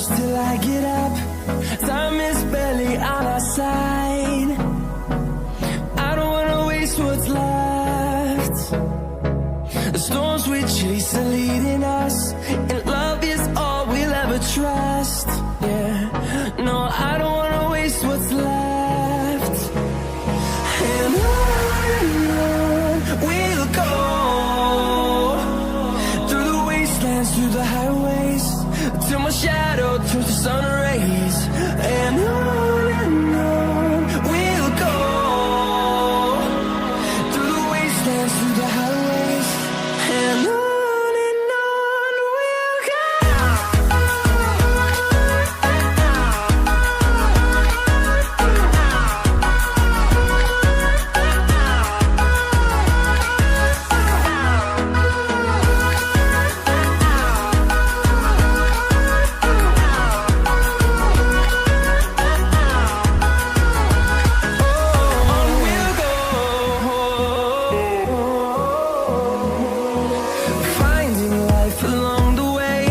close till I get up. Time is barely on our side. I don't wanna waste what's left. The storms we chase are leading us, and love is all we'll ever trust. Yeah, no, I don't wanna waste what's left. And on we'll go, through the wastelands, through the highways, till my shadow turns to sun rays. And on we'll go, through the wastelands, through the highways, and on we'll go. Finding life along the way,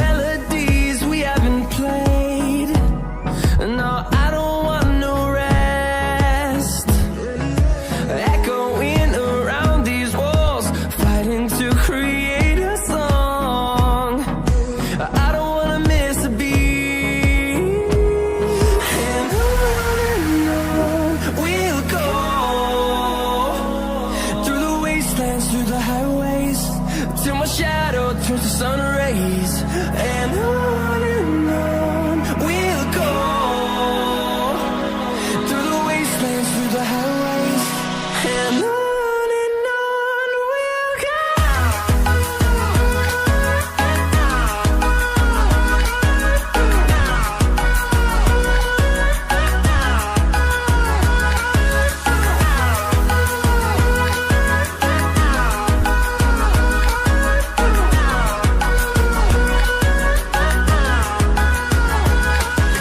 melodies we haven't played. No, I don't want no rest. Echoing around these walls, fighting to create a song. I don't wanna miss a beat. And on we'll go, through the wastelands, through the highways, till my shadow turns to sun rays. And on we'll go, through the wastelands, through the highways, and on we'll go.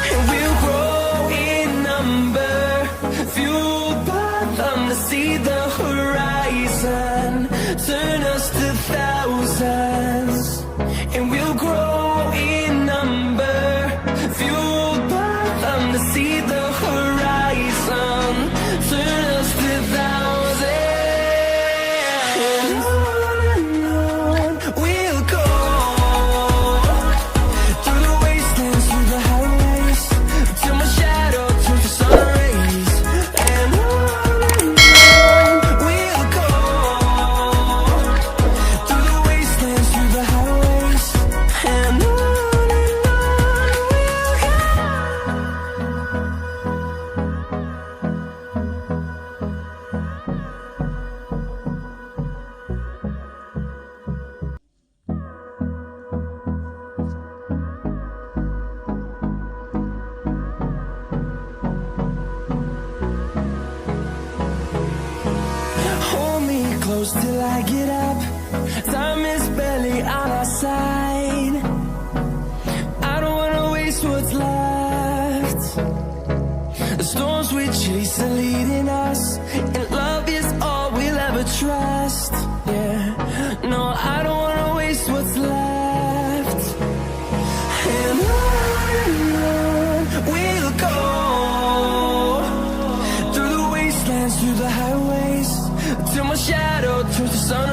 And we'll grow in number, fueled by them to see the horizon, turn us to thousands. And we'll grow in number, fueled by them to see the horizon, turn us to thousands. And on we'll go, through the wastelands, through the highways, till my shadow turns to sun rays. And on we'll go, through the wastelands, through the highways, and on we'll go. Hold me close till I get up. Time is barely on our side. I don't wanna waste what's left. The storms we chase are leading us, and love is all we'll ever trust. Yeah, no, I don't wanna waste what's left. And on we'll go, through the wastelands, through the highways, till my shadow turns to sun